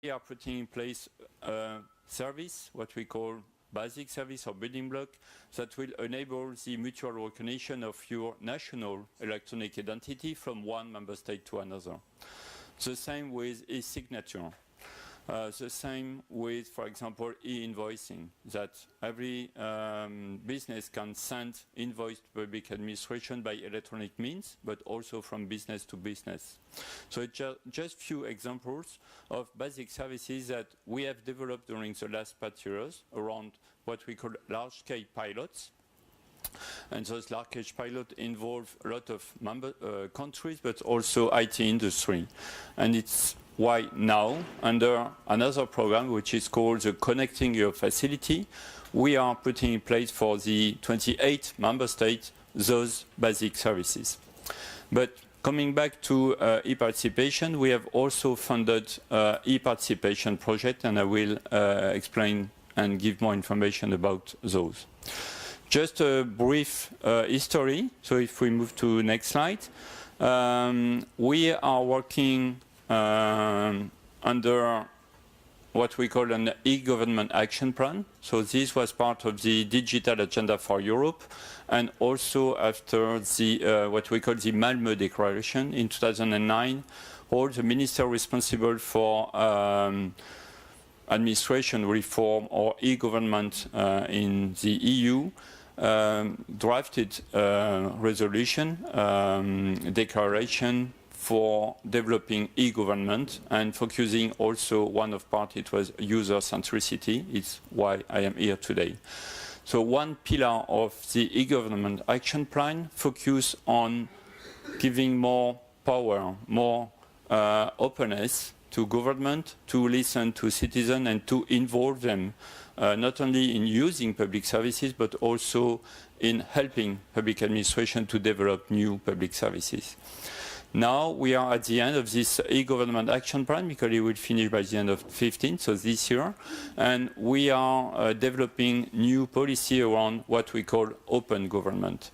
We are putting in place a service, what we call basic service or building block, that will enable the mutual recognition of your national electronic identity from one member state to another. The same with e-signature. The same with, for example, e-invoicing, that every business can send invoice to public administration by electronic means, but also from business to business. So it's just few examples of basic services that we have developed during the last 5 years around what we call large-scale pilots. And those large-scale pilots involve a lot of countries, but also IT industry. And it's why now, under another program, which is called the Connecting Europe Facility, we are putting in place for the 28 member states those basic services. But coming back to e-participation, we have also funded e-participation project, and I will explain and give more information about those. Just a brief history. So if we move to next slide, we are working under what we call an e-government action plan. So this was part of the digital agenda for Europe, and also after the what we call the Malmö Declaration in 2009, all the ministers responsible for administration reform or e-government in the EU drafted a resolution, declaration for developing e-government and focusing also one of part, it was user centricity. It's why I am here today. So one pillar of the e-government action plan focus on giving more power, more openness to government, to listen to citizens and to involve them not only in using public services, but also in helping public administration to develop new public services. Now we are at the end of this e-government action plan, because it will finish by the end of 2015, so this year, and we are developing new policy around what we call open government.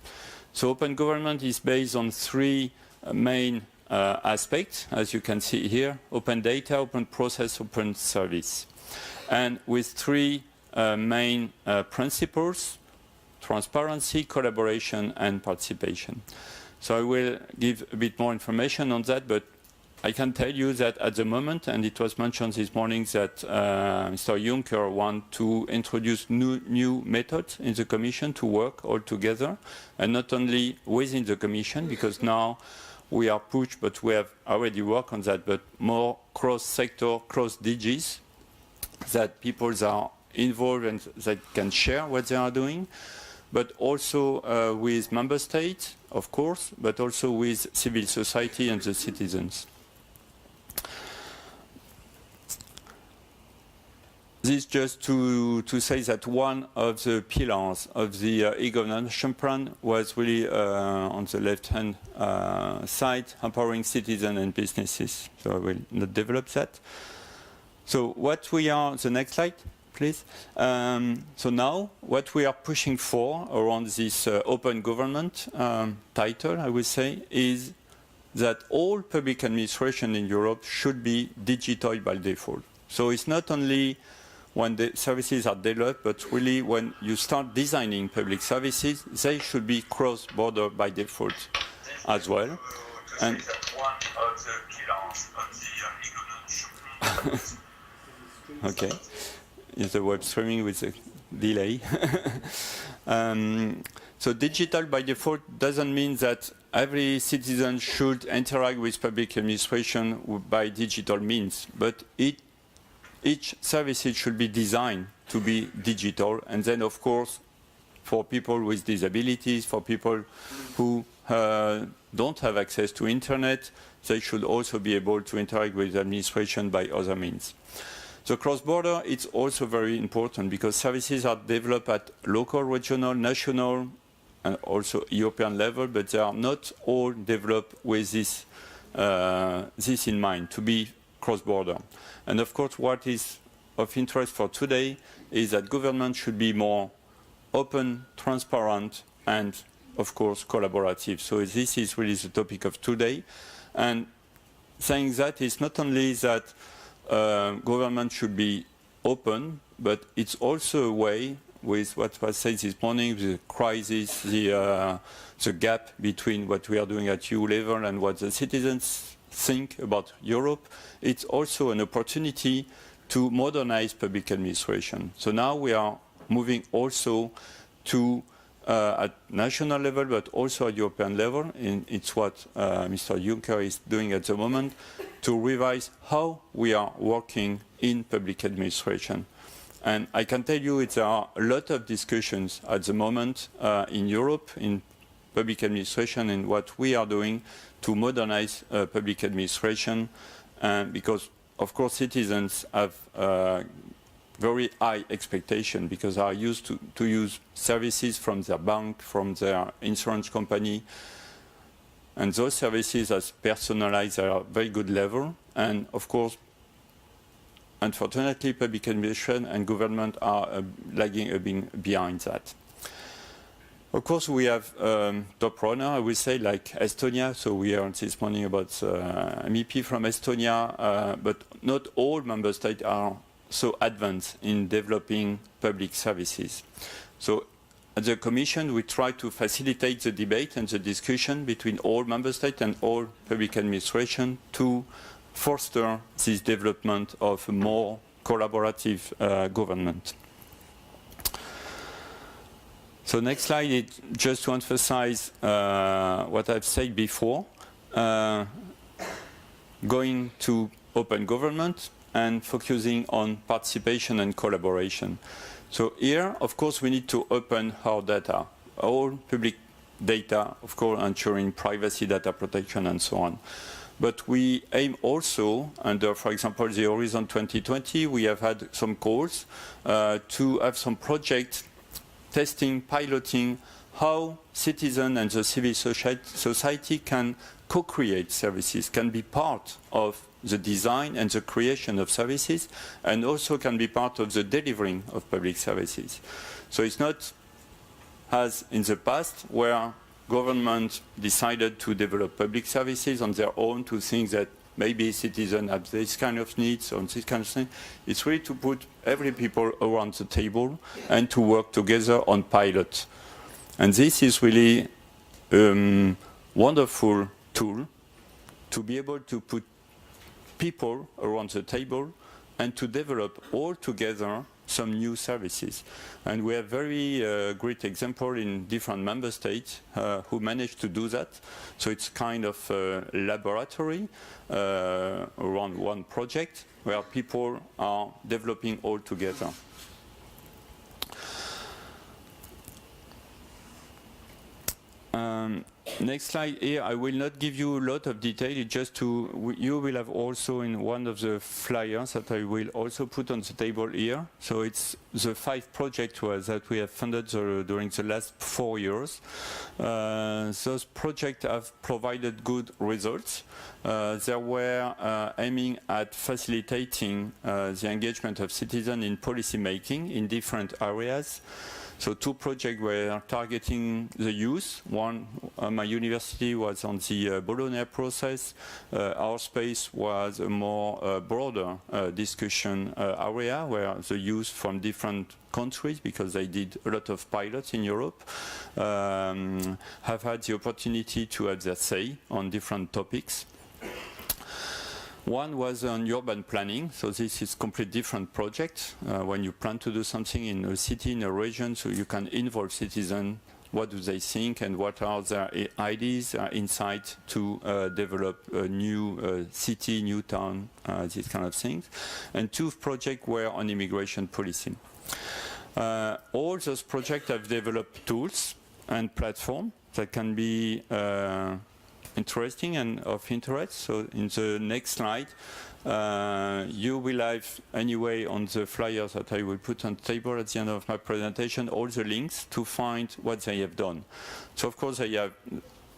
So open government is based on 3 main aspects, as you can see here: open data, open process, open service, and with 3 main principles: transparency, collaboration, and participation. So I will give a bit more information on that, but I can tell you that at the moment, and it was mentioned this morning that Mr. Juncker wants to introduce new methods in the Commission to work all together, and not only within the Commission, because now we are pushed, but we have already worked on that, but more cross-sector, cross-DGs, that people are involved and that can share what they are doing, but also with member states, of course, but also with civil society and the citizens. This just to say that one of the pillars of the e-government action plan was really on the left-hand side, empowering citizens and businesses. So I will not develop that. So what we are, the next slide, please. So now what we are pushing for around this open government title, I would say, is that all public administration in Europe should be digital by default. So it's not only when the services are developed, but really when you start designing public services, they should be cross-border by default as well. And one of the pillars of the e-government. Okay, it's the web streaming with a delay. So digital by default doesn't mean that every citizen should interact with public administration by digital means, but each service should be designed to be digital, and then of course for people with disabilities, for people who don't have access to internet, they should also be able to interact with administration by other means. The cross-border, it's also very important because services are developed at local, regional, national, and also European level, but they are not all developed with this in mind, to be cross-border. And of course, what is of interest for today is that government should be more open, transparent, and of course, collaborative. So this is really the topic of today. And saying that is not only that government should be open, but it's also a way, with what was said this morning, the crisis, the gap between what we are doing at EU level and what the citizens think about Europe. It's also an opportunity to modernize public administration. So now we are moving also to at national level, but also at European level. And it's what Mr. Juncker is doing at the moment, to revise how we are working in public administration. And I can tell you there are a lot of discussions at the moment in Europe, in public administration, and what we are doing to modernize public administration, because, of course, citizens have very high expectation because they are used to use services from their bank, from their insurance company, and those services are personalized at a very good level. And, of course, unfortunately, public administration and government are lagging a bit behind that. Of course, we have top runner, I would say, like Estonia. So we heard this morning about MEP from Estonia, but not all member states are so advanced in developing public services. So at the Commission, we try to facilitate the debate and the discussion between all member states and all public administration to foster this development of a more collaborative government. So next slide is just to emphasize what I've said before, going to open government and focusing on participation and collaboration. So here, of course, we need to open our data, all public data, of course, ensuring privacy, data protection, and so on. But we aim also, under, for example, the Horizon 2020, we have had some calls to have some projects testing, piloting how citizens and the civil society can co-create services, can be part of the design and the creation of services, and also can be part of the delivering of public services. So it's not as in the past where government decided to develop public services on their own, to think that maybe citizens have this kind of needs or this kind of thing. It's really to put every people around the table and to work together on pilot. And this is really a wonderful tool to be able to put people around the table and to develop all together some new services. And we have very great example in different member states who managed to do that. So it's kind of a laboratory around one project where people are developing all together. Next slide here, I will not give you a lot of detail, it's just to, you will have also in one of the flyers that I will also put on the table here. So it's the 5 projects that we have funded during the last 4 years. Those projects have provided good results. They were aiming at facilitating the engagement of citizens in policy making in different areas. So 2 projects were targeting the youth. One, my university was on the Bologna process. Our space was a more broader discussion area where the youth from different countries, because they did a lot of pilots in Europe, have had the opportunity to have their say on different topics. One was on urban planning, so this is a completely different project. When you plan to do something in a city, in a region, so you can involve citizens, what do they think and what are their ideas, their insights to develop a new city, new town, these kind of things. And 2 projects were on immigration policy. All those projects have developed tools and platforms that can be interesting and of interest. So in the next slide, you will have anyway on the flyers that I will put on the table at the end of my presentation all the links to find what they have done. So of course they have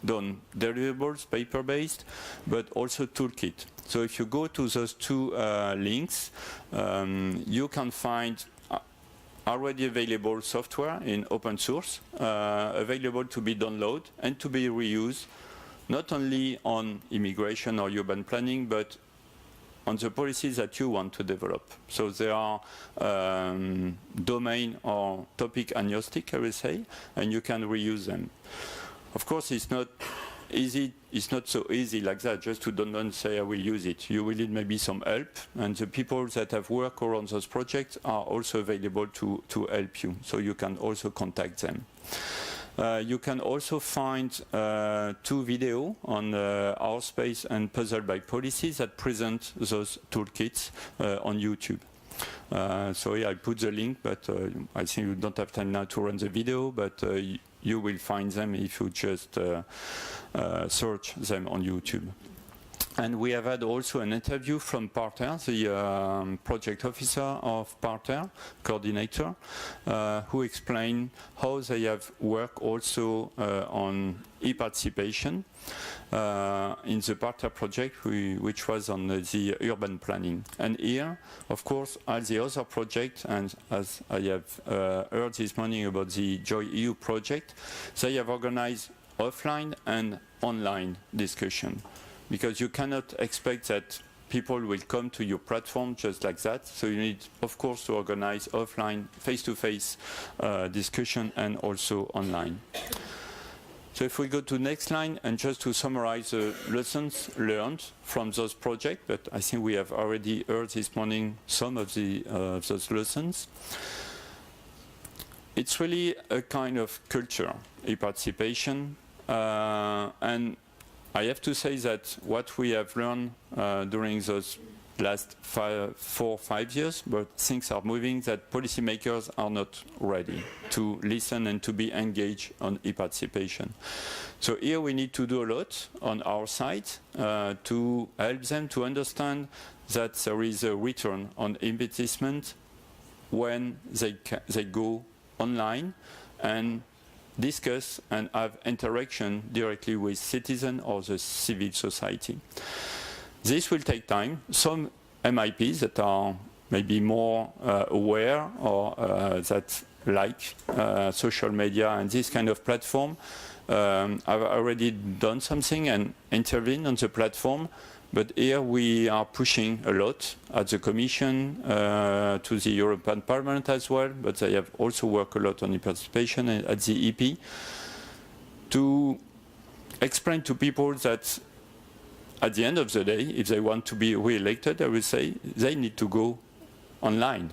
done deliverables, paper-based, but also toolkit. So if you go to those 2 links, you can find already available software in open source, available to be downloaded and to be reused, not only on immigration or urban planning, but on the policies that you want to develop. So they are domain or topic agnostic, I will say, and you can reuse them. Of course, it's not easy. It's not so easy like that, just to download and say I will use it. You will need maybe some help, and the people that have worked around those projects are also available to help you. So you can also contact them. You can also find 2 videos on Our Space and Puzzle by Policies that present those toolkits on YouTube. So yeah, I put the link, but I think you don't have time now to run the video, but you will find them if you just search them on YouTube. And we have had also an interview from Parter, the project officer of Parter, coordinator, who explained how they have worked also on e-participation in the Parter project, which was on the urban planning. And here, of course, as the other project, and as I have heard this morning about the Joy EU project, they have organized offline and online discussion. Because you cannot expect that people will come to your platform just like that. So you need, of course, to organize offline, face-to-face discussion and also online. So if we go to next line, and just to summarize the lessons learned from those projects, but I think we have already heard this morning some of those lessons. It's really a kind of culture, e-participation, and I have to say that what we have learned during those last 4 or 5 years, but things are moving, that policymakers are not ready to listen and to be engaged on e-participation. So here we need to do a lot on our side to help them to understand that there is a return on investment when they go online and discuss and have interaction directly with citizens or the civil society. This will take time. Some MIPs that are maybe more aware or that like social media and this kind of platform have already done something and intervened on the platform. But here we are pushing a lot at the Commission, to the European Parliament as well, but they have also worked a lot on e-participation at the EP, to explain to people that at the end of the day, if they want to be re-elected, I would say, they need to go online.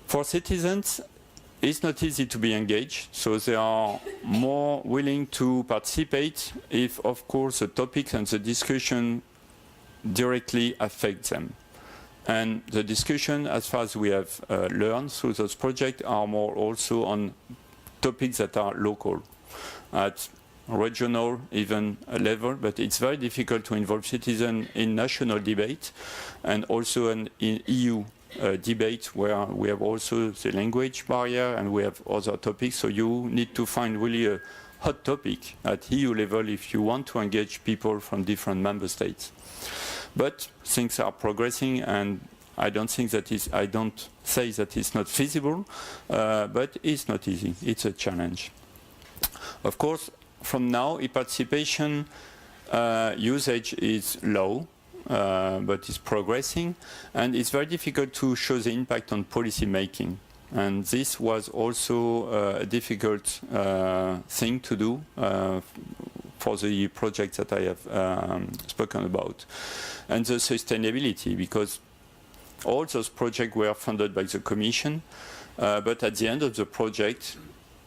For citizens, it's not easy to be engaged, so they are more willing to participate if, of course, the topics and the discussion directly affect them. And the discussion, as far as we have learned through those projects, are more also on topics that are local, at regional even level, but it's very difficult to involve citizens in national debate and also in EU debate where we have also the language barrier and we have other topics. So you need to find really a hot topic at EU level if you want to engage people from different member states. But things are progressing, and I don't think that I don't say that it's not feasible, but it's not easy. It's a challenge. Of course, from now, e-participation usage is low. But it's progressing, and it's very difficult to show the impact on policy making. And this was also a difficult thing to do for the projects that I have spoken about. And the sustainability, because all those projects were funded by the Commission, but at the end of the project,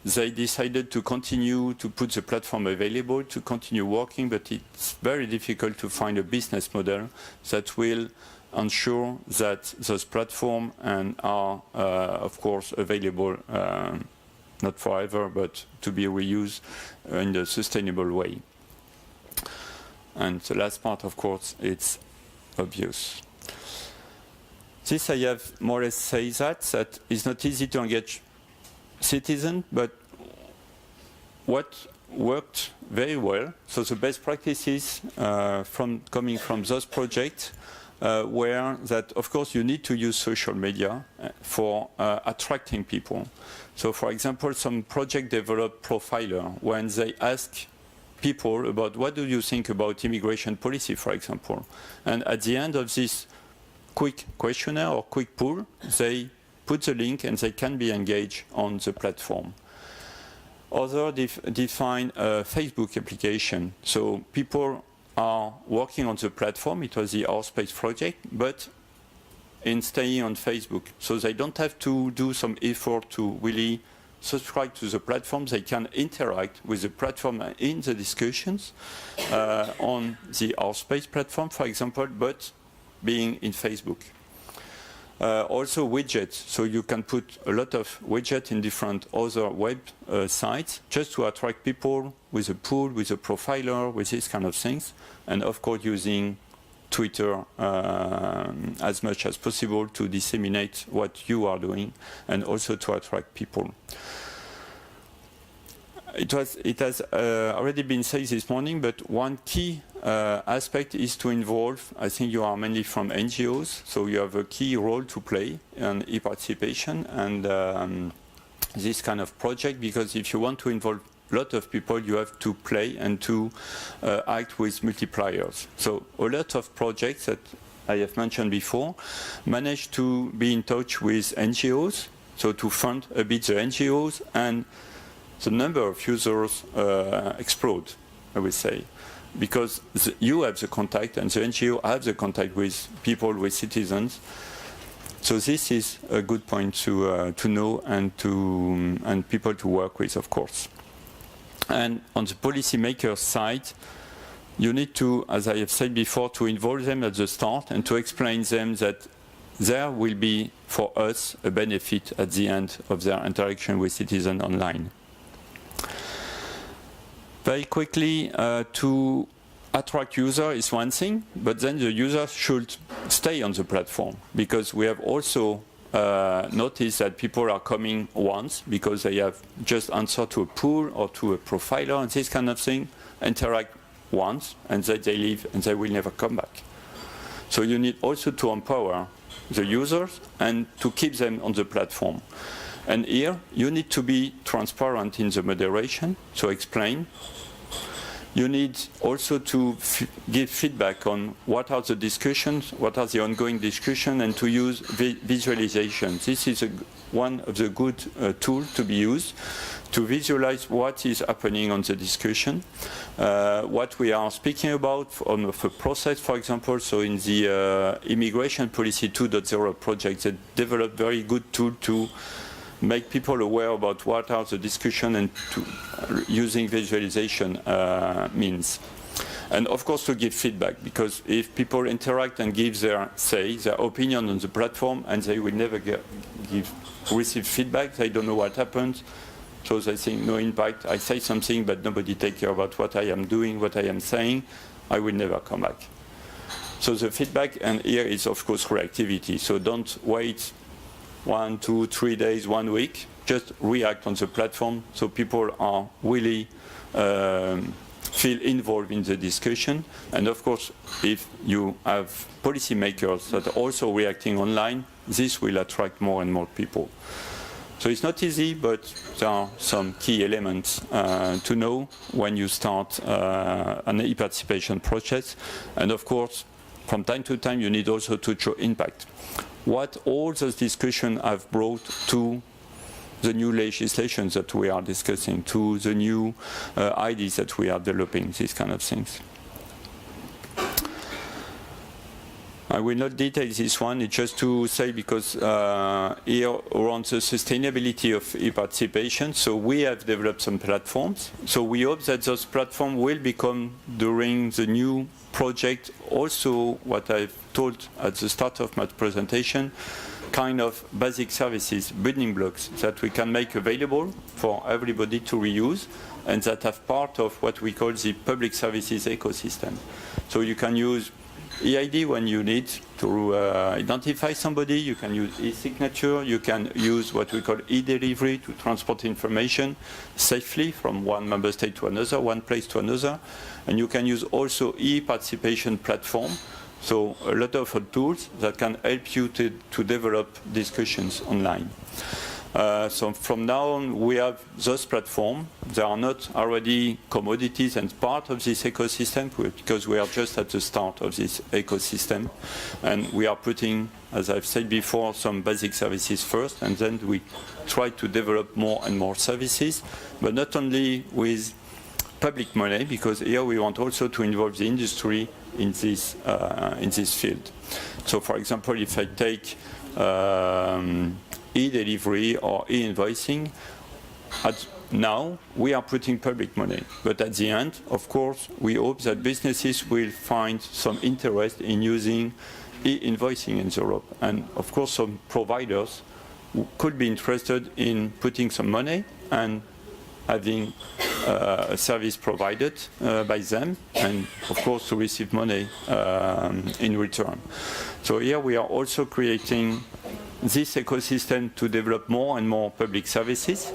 they decided to continue to put the platform available, to continue working, but it's very difficult to find a business model that will ensure that those platforms are, of course, available, not forever, but to be reused in a sustainable way. And the last part, of course, it's obvious. This I have more or less said that it's not easy to engage citizen, but what worked very well, so the best practices coming from those projects were that, of course, you need to use social media for attracting people. So, for example, some project developed profiler when they ask people about what do you think about immigration policy, for example. And at the end of this quick questionnaire or quick poll, they put the link and they can be engaged on the platform. Others define a Facebook application. So people are working on the platform. It was the Our Space project, but in staying on Facebook. So they don't have to do some effort to really subscribe to the platform. They can interact with the platform in the discussions on the Our Space platform, for example, but being in Facebook. Also widgets, so you can put a lot of widgets in different other web sites just to attract people with a pool, with a profiler, with these kind of things, and of course using Twitter as much as possible to disseminate what you are doing and also to attract people. It has already been said this morning, but one key aspect is to involve, I think you are mainly from NGOs, so you have a key role to play in e-participation and this kind of project, because if you want to involve a lot of people, you have to play and to act with multipliers. So a lot of projects that I have mentioned before manage to be in touch with NGOs, so to fund a bit the NGOs, and the number of users explode, I would say, because you have the contact and the NGO have the contact with people, with citizens. So this is a good point to know and people to work with, of course. And on the policymaker side, you need to, as I have said before, to involve them at the start and to explain them that there will be, for us, a benefit at the end of their interaction with citizens online. Very quickly, to attract users is one thing, but then the users should stay on the platform, because we have also noticed that people are coming once because they have just answered to a poll or to a profiler and this kind of thing, interact once, and then they leave and they will never come back. So you need also to empower the users and to keep them on the platform. And here, you need to be transparent in the moderation, so explain. You need also to give feedback on what are the discussions, what are the ongoing discussions, and to use visualization. This is one of the good tools to be used to visualize what is happening on the discussion, what we are speaking about on the process, for example. So in the Immigration Policy 2.0 project, they developed very good tool to make people aware about what are the discussion and to, using visualization means. And of course to give feedback, because if people interact and give their opinion on the platform and they will never receive feedback, they don't know what happens, so they think no impact, I say something but nobody take care about what I am doing, what I am saying, I will never come back. So the feedback, and here is of course reactivity, so don't wait 1, 2, 3 days, 1 week, just react on the platform so people are really feel involved in the discussion. And of course, if you have policymakers that are also reacting online, this will attract more and more people. So it's not easy, but there are some key elements to know when you start an e-participation process. And of course, from time to time, you need also to show impact. What all those discussions have brought to the new legislation that we are discussing, to the new ideas that we are developing, these kind of things. I will not detail this one, it's just to say, because here around the sustainability of e-participation, so we have developed some platforms. So we hope that those platforms will become, during the new project, also what I've told at the start of my presentation, kind of basic services, building blocks that we can make available for everybody to reuse, and that have part of what we call the public services ecosystem. So you can use EID when you need to identify somebody, you can use e-signature, you can use what we call e-delivery to transport information safely from one member state to another, one place to another, and you can use also e-participation platform. So a lot of tools that can help you to develop discussions online. So from now on, we have those platforms. They are not already commodities and part of this ecosystem because we are just at the start of this ecosystem. And we are putting, as I've said before, some basic services first, and then we try to develop more and more services, but not only with public money, because here we want also to involve the industry in this field. So, for example, if I take e-delivery or e-invoicing, now we are putting public money. But at the end, of course, we hope that businesses will find some interest in using e-invoicing in Europe. And of course, some providers who could be interested in putting some money and having a service provided by them, and of course to receive money in return. So here we are also creating this ecosystem to develop more and more public services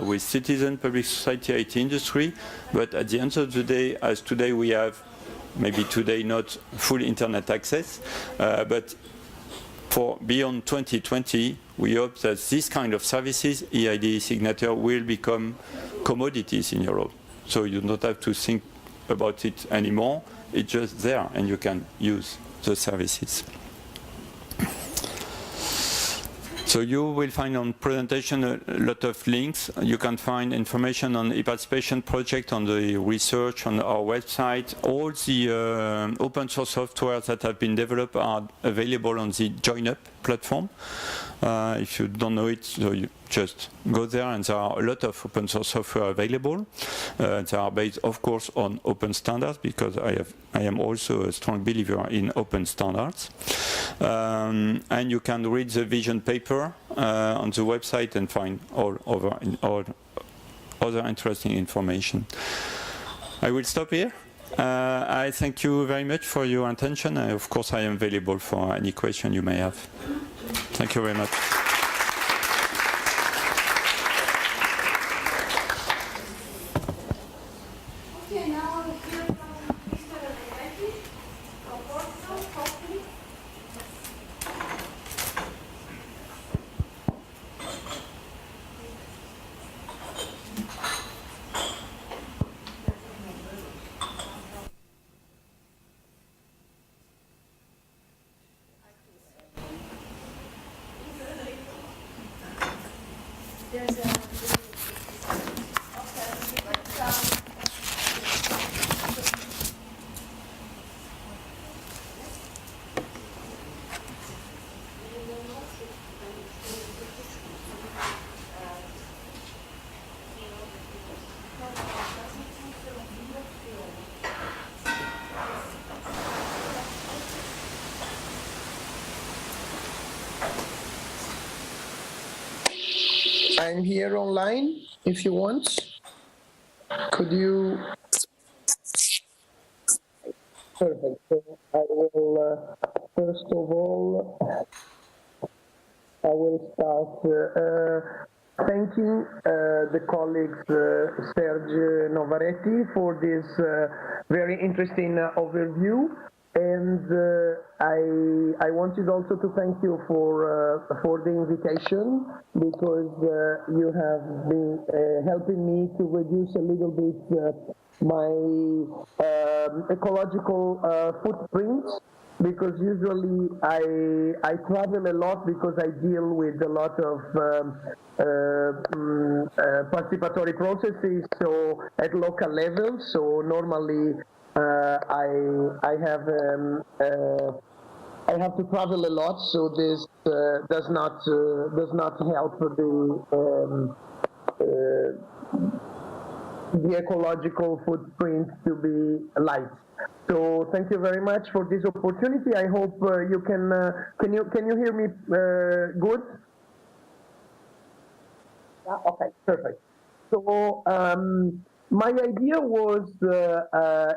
with citizen, public society, IT industry. But at the end of the day, as today we have, maybe today not full internet access, but for beyond 2020, we hope that this kind of services, EID signature, will become commodities in Europe. So you don't have to think about it anymore. It's just there, and you can use the services. So you will find on presentation a lot of links. You can find information on e-participation project, on the research, on our website. All the open source software that have been developed are available on the JoinUp platform. If you don't know it, so you just go there, and there are a lot of open source software available. They are based, of course, on open standards, because I am also a strong believer in open standards. And you can read the vision paper on the website and find all other interesting information. I will stop here. I thank you very much for your attention. Of course, I am available for any question you may have. Thank you very much. Okay, now I will hear from Mr. Allegretti from Portugal, hopefully. I'm here online if you want. Could you? Perfect. So I will, first of all, I will start thanking the colleagues Serge Novaretti for this very interesting overview. And I wanted also to thank you for the invitation, because you have been helping me to reduce a little bit my ecological footprint, because usually I travel a lot because I deal with a lot of participatory processes, so at local level. So normally I have to travel a lot, so this does not help the ecological footprint to be light. So thank you very much for this opportunity. I hope you can you hear me good? Yeah, okay, perfect. So my idea was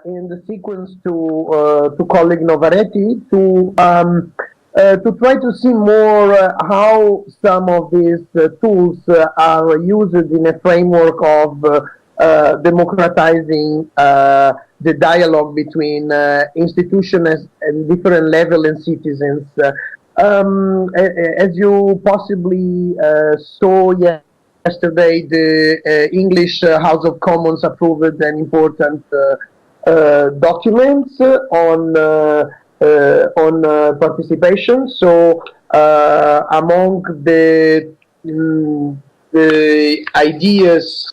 in the sequence to colleague Novaretti to try to see more how some of these tools are used in a framework of democratizing the dialogue between institutions and different levels and citizens As you possibly saw yesterday, the English House of Commons approved an important document on participation. So among the ideas,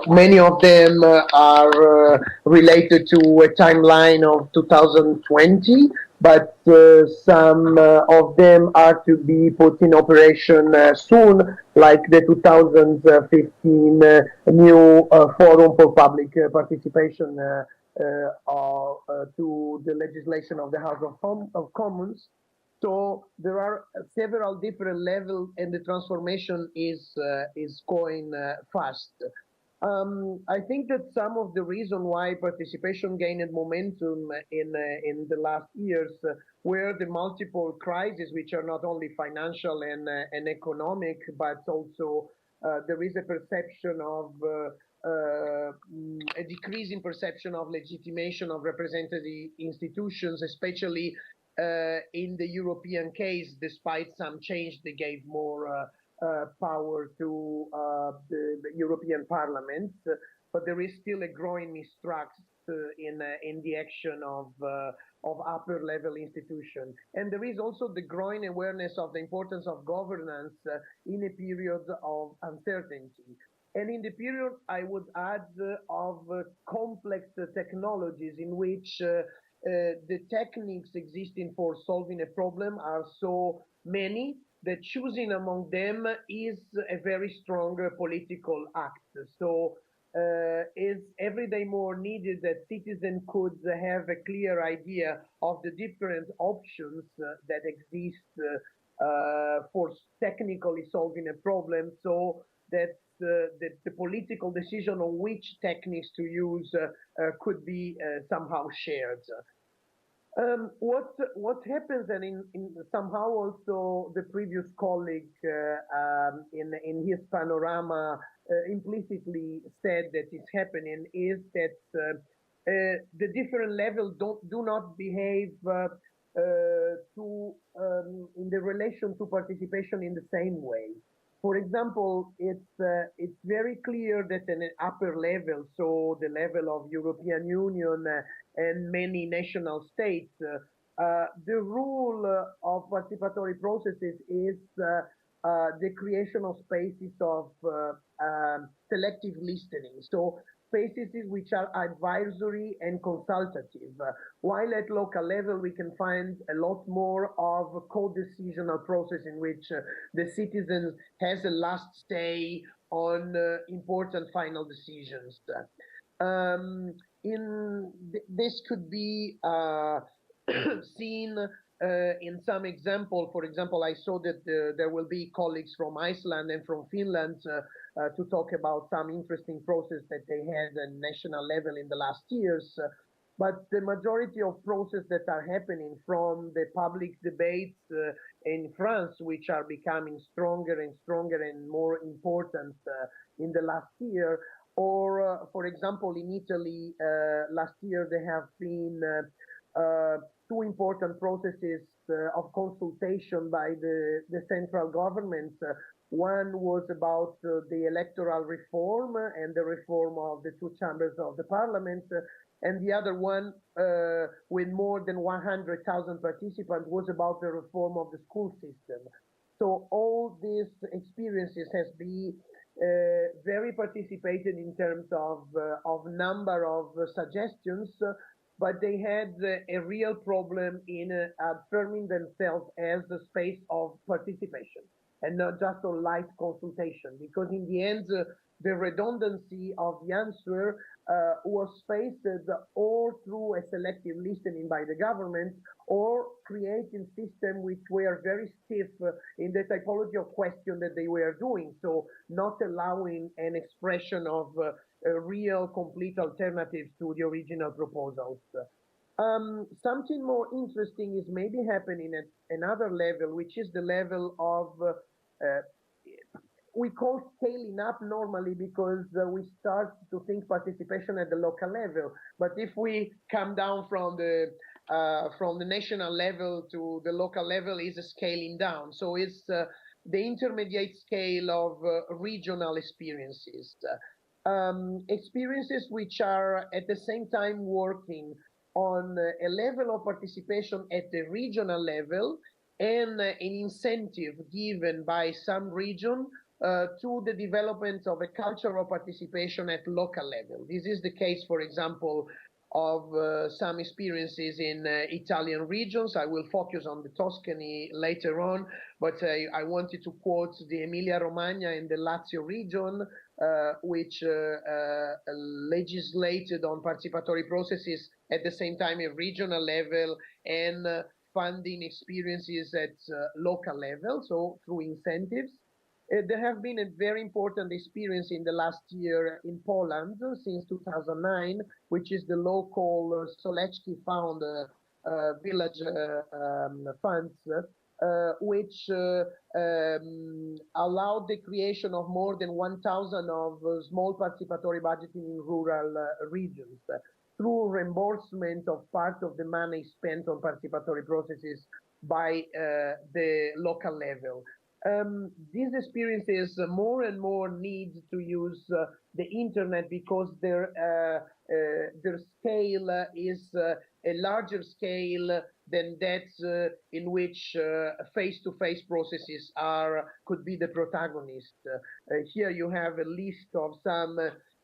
many of them are related to a timeline of 2020, but some of them are to be put in operation soon, like the 2015 new Forum for Public Participation to the legislation of the House of Commons. So there are several different levels, and the transformation is going fast. I think that some of the reason why participation gained momentum in the last years were the multiple crises, which are not only financial and economic, but also there is a perception of a decrease in perception of legitimation of representative institutions, especially in the European case. Despite some change, they gave more power to the European Parliament, but there is still a growing mistrust in the action of upper level institutions. And there is also the growing awareness of the importance of governance in a period of uncertainty. And in the period, I would add, of complex technologies in which the techniques existing for solving a problem are so many that choosing among them is a very strong political act. So it's every day more needed that citizens could have a clear idea of the different options that exist for technically solving a problem, so that the political decision on which techniques to use could be somehow shared. What happens, and in somehow also the previous colleague in his panorama implicitly said that is happening, is that the different levels do not behave in the relation to participation in the same way. For example, it's very clear that at an upper level, so the level of European Union and many national states, the rule of participatory processes is the creation of spaces of selective listening. So spaces which are advisory and consultative. While at local level, we can find a lot more of a co-decisional process in which the citizen has a last say on important final decisions. This could be seen in some example. For example, I saw that there will be colleagues from Iceland and from Finland to talk about some interesting process that they had at national level in the last years. But the majority of processes that are happening, from the public debates in France, which are becoming stronger and stronger and more important in the last year, or for example, in Italy, last year there have been two important processes of consultation by the central government. One was about the electoral reform and the reform of the two chambers of the parliament, and the other one, with more than 100,000 participants, was about the reform of the school system. So all these experiences has been very participated in terms of number of suggestions, but they had a real problem in affirming themselves as a space of participation and not just a light consultation, because in the end, the redundancy of the answer was faced or through a selective listening by the government, or creating systems which were very stiff in the typology of question that they were doing, so not allowing an expression of real complete alternatives to the original proposals. Something more interesting is maybe happening at another level, which is the level of we call scaling up normally because we start to think participation at the local level. But if we come down from the from the national level to the local level is a scaling down. So it's the intermediate scale of regional experiences. Experiences which are at the same time working on a level of participation at the regional level and an incentive given by some region to the development of a culture of participation at local level. This is the case, for example, of some experiences in Italian regions. I will focus on the Tuscany later on, but I wanted to quote the Emilia-Romagna and the Lazio region, which legislated on participatory processes at the same time at regional level and funding experiences at local level, so through incentives. There have been a very important experience in the last year in Poland since 2009, which is the local Solecki Fund village funds, which allowed the creation of more than 1,000 of small participatory budgeting in rural regions through reimbursement of part of the money spent on participatory processes by the local level. These experiences more and more need to use the internet because their scale is a larger scale than that in which face-to-face processes could be the protagonist. Here you have a list of some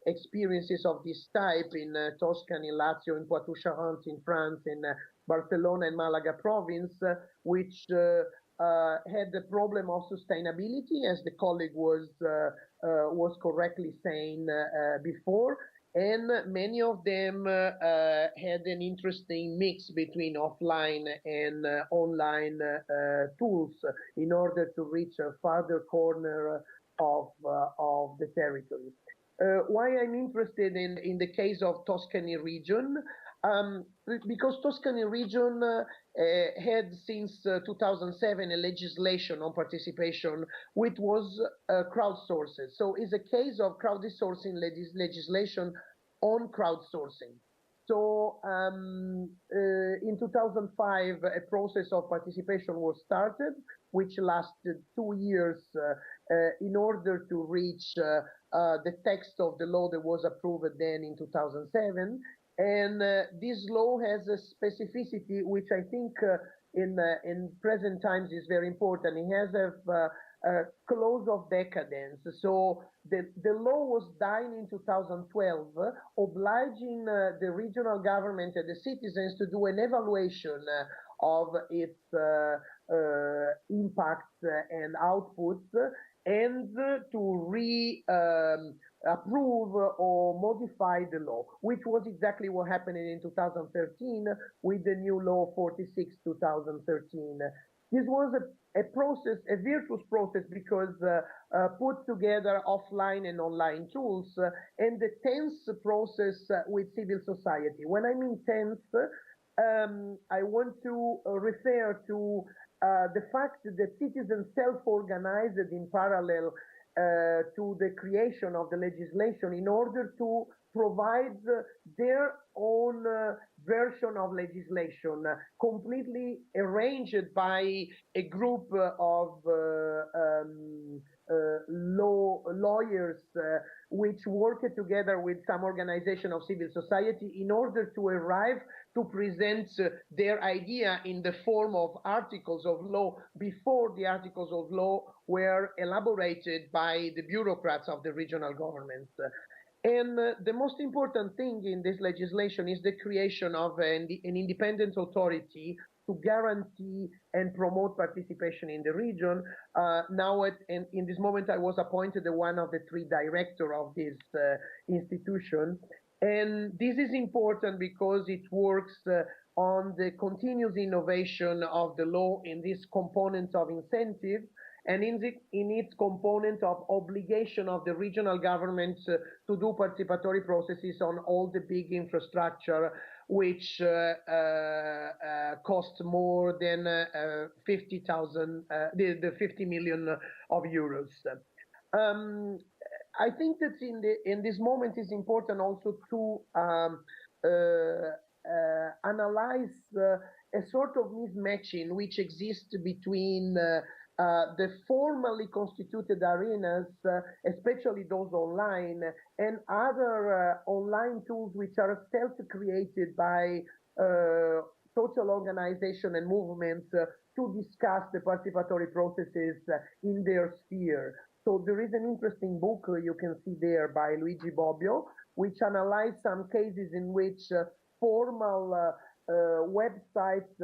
experiences of this type in Tuscany, Lazio, in Poitou-Charentes, in France, in Barcelona and Malaga province, which had the problem of sustainability, as the colleague was correctly saying before, and many of them had an interesting mix between offline and online tools in order to reach a farther corner of the territory. Why I'm interested in the case of Tuscany region, because Tuscany region had since 2007 a legislation on participation which was crowdsourced. So it's a case of crowdsourcing legislation on crowdsourcing. So in 2005, a process of participation was started, which lasted 2 years in order to reach the text of the law that was approved then in 2007. And this law has a specificity which I think in present times is very important. It has a clause of decadence. So the law was dying in 2012, obliging the regional government and the citizens to do an evaluation of its impacts and outputs, and to approve or modify the law, which was exactly what happened in 2013 with the new law 46/2013. This was a process, a virtuous process, because put together offline and online tools, and the tense process with civil society. When I mean tense, I want to refer to the fact that citizens self-organized in parallel to the creation of the legislation in order to provide their own version of legislation, completely arranged by a group of lawyers which worked together with some organization of civil society in order to arrive to present their idea in the form of articles of law before the articles of law were elaborated by the bureaucrats of the regional governments. And the most important thing in this legislation is the creation of an independent authority to guarantee and promote participation in the region. Now, in this moment, I was appointed one of the 3 directors of this institution. And this is important because it works on the continuous innovation of the law in this component of incentive, and in its component of obligation of the regional governments to do participatory processes on all the big infrastructure, which cost more than 50,000, the 50 million of euros. I think that in this moment is important also to analyze a sort of mismatching which exists between the formally constituted arenas, especially those online, and other online tools which are self-created by social organization and movements to discuss the participatory processes in their sphere. So there is an interesting book you can see there by Luigi Bobbio, which analyzes some cases in which formal websites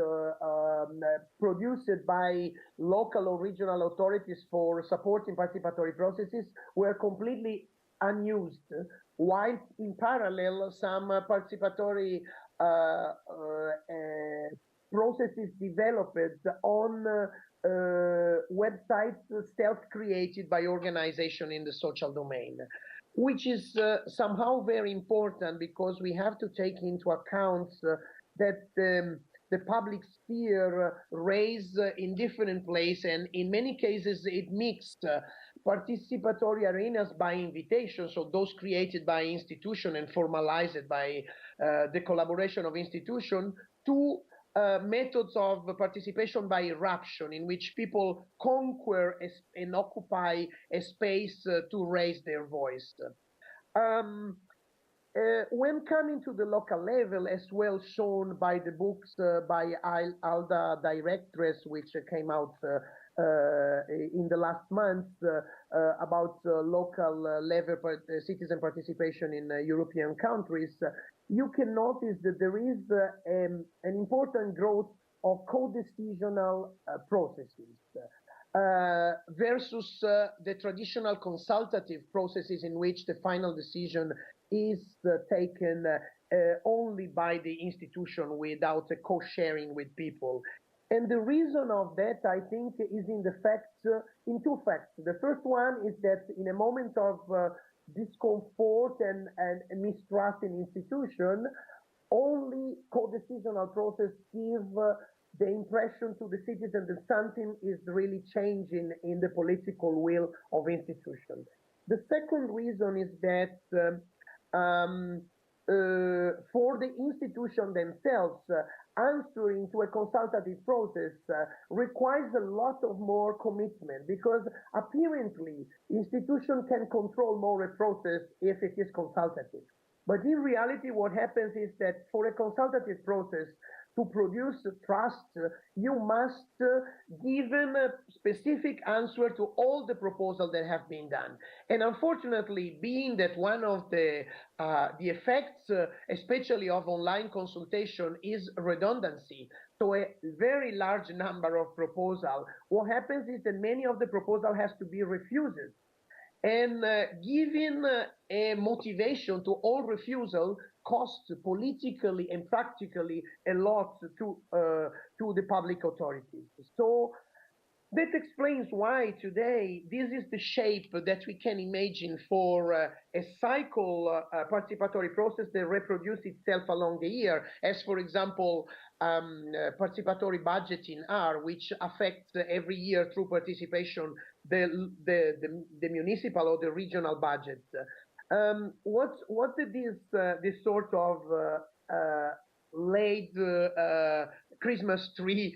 produced by local or regional authorities for supporting participatory processes were completely unused, while in parallel some participatory processes developed on websites self-created by organization in the social domain, which is somehow very important because we have to take into account that the public sphere raised in different places, and in many cases it mixed participatory arenas by invitation, so those created by institution and formalized by the collaboration of institution, to methods of participation by eruption, in which people conquer and occupy a space to raise their voice. When coming to the local level, as well shown by the books by Alda Directress, which came out in the last month about local level citizen participation in European countries, you can notice that there is an important growth of co-decisional processes. Versus the traditional consultative processes in which the final decision is taken only by the institution without a co-sharing with people. And the reason of that, I think, is in two facts. The first one is that in a moment of discomfort and mistrust in institution, only co-decisional process give the impression to the citizen that something is really changing in the political will of institutions. The second reason is that for the institution themselves, answering to a consultative process requires a lot of more commitment, because apparently institution can control more a process if it is consultative. But in reality, what happens is that for a consultative process to produce trust, you must give a specific answer to all the proposals that have been done. And unfortunately, being that one of the effects, especially of online consultation, is redundancy, so a very large number of proposals, what happens is that many of the proposals has to be refused. And giving a motivation to all refusal costs politically and practically a lot to the public authorities. So that explains why today this is the shape that we can imagine for a cycle participatory process that reproduces itself along the year, as for example participatory budgeting are, which affects every year through participation the municipal or the regional budget. What this sort of laid Christmas tree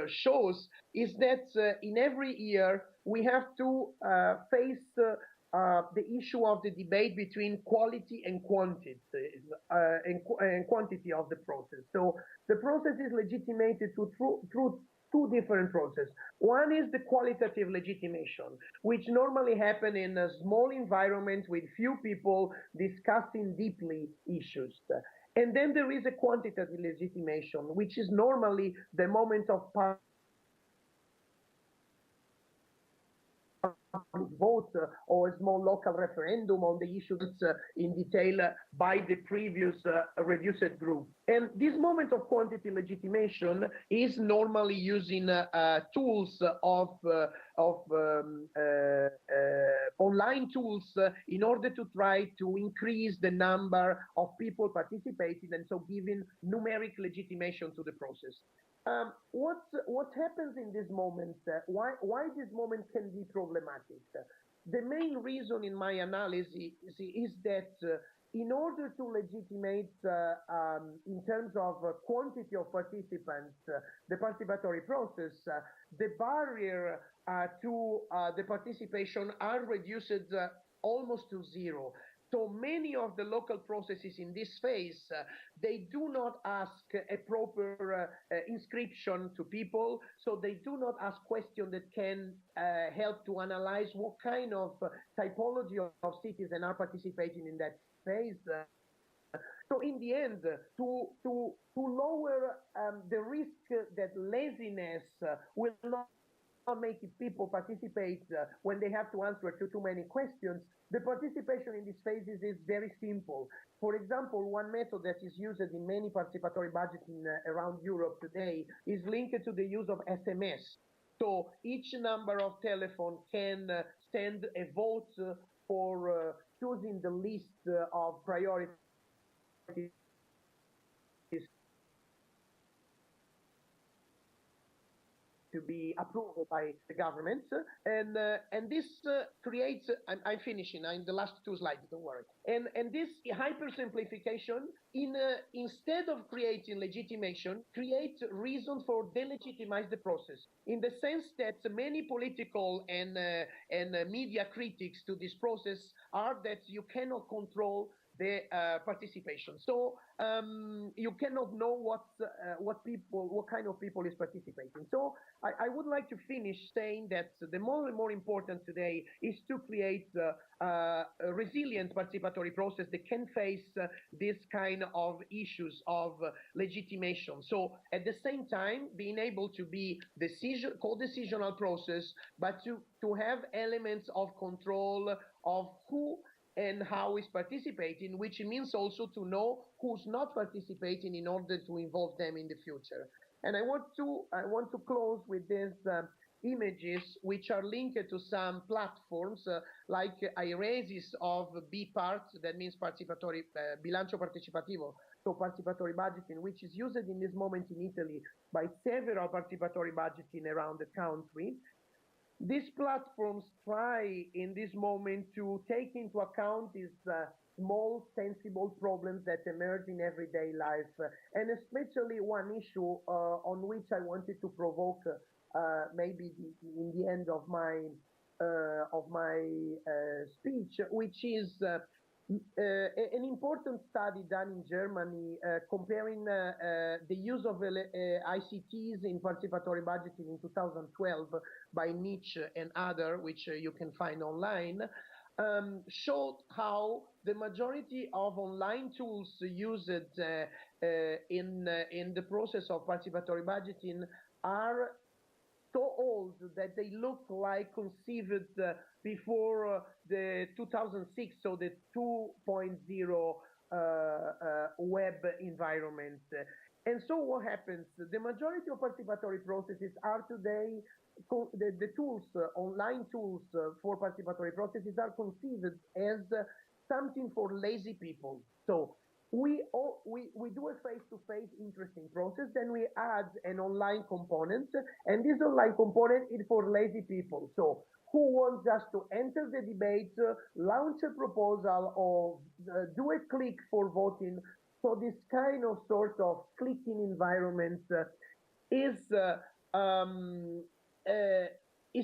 shows is that in every year we have to face the issue of the debate between quality and quantity and quantity of the process. So the process is legitimated through two different processes. One is the qualitative legitimation, which normally happen in a small environment with few people discussing deeply issues. And then there is a quantitative legitimation, which is normally the moment of vote or a small local referendum on the issues in detail by the previous reduced group. And this moment of quantity legitimation is normally using tools of online tools in order to try to increase the number of people participating, and so giving numeric legitimation to the process. What happens in this moment? Why this moment can be problematic? The main reason in my analysis is that in order to legitimate, in terms of quantity of participants, the participatory process, the barrier to the participation are reduced almost to zero. So many of the local processes in this phase, they do not ask a proper inscription to people, so they do not ask questions that can help to analyze what kind of typology of citizens are participating in that phase. So in the end, to lower the risk that laziness will not make people participate when they have to answer to too many questions, the participation in these phases is very simple. For example, one method that is used in many participatory budgeting around Europe today is linked to the use of SMS. So each number of telephone can send a vote for choosing the list of priorities to be approved by the government, and this creates. I'm finishing. I'm the last two slides. Don't worry. And this hypersimplification, instead of creating legitimation, creates reason for delegitimize the process. In the sense that many political and media critics to this process are that you cannot control the participation. So you cannot know what kind of people is participating. So I would like to finish saying that the more and more important today is to create a resilient participatory process that can face this kind of issues of legitimation. So at the same time, being able to be co-decisional process, but to have elements of control of who and how is participating, which means also to know who's not participating in order to involve them in the future. And I want to close with these images which are linked to some platforms like Iresis of BPART, that means participatory bilancio partecipativo, so participatory budgeting, which is used in this moment in Italy by several participatory budgeting around the country. These platforms try in this moment to take into account these small, sensible problems that emerge in everyday life, and especially one issue on which I wanted to provoke maybe in the end of my speech, which is an important study done in Germany comparing the use of ICTs in participatory budgeting in 2012 by Nietzsche and other, which you can find online, showed how the majority of online tools used in the process of participatory budgeting are so old that they look like conceived before the 2006, so the 2.0 web environment. And so what happens? The majority of participatory processes are today, the tools, online tools for participatory processes are conceived as something for lazy people. So we do a face-to-face interesting process, then we add an online component, and this online component is for lazy people. So who wants just to enter the debate, launch a proposal, or do a click for voting. So this kind of sort of clicking environment is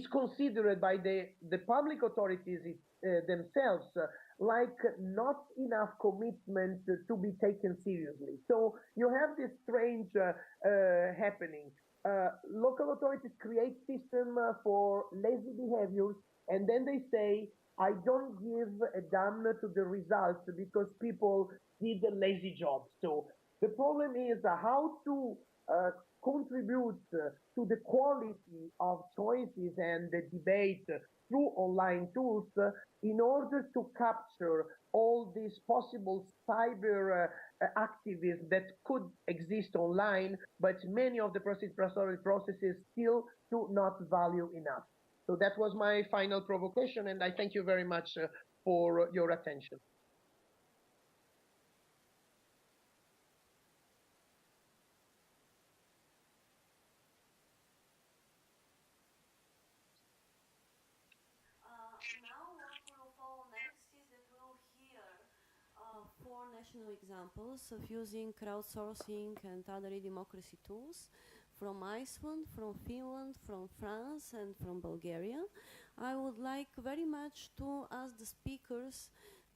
considered by the public authorities themselves like not enough commitment to be taken seriously. So you have this strange happening. Local authorities create system for lazy behaviors, and then they say, I don't give a damn to the results because people did a lazy job. So the problem is how to contribute to the quality of choices and the debate through online tools in order to capture all these possible cyber activists that could exist online, but many of the participatory processes still do not value enough. So that was my final provocation, and I thank you very much for your attention. Now what will follow next is that we'll hear international examples of using crowdsourcing and other e-democracy tools from Iceland, from Finland, from France, and from Bulgaria. I would like very much to ask the speakers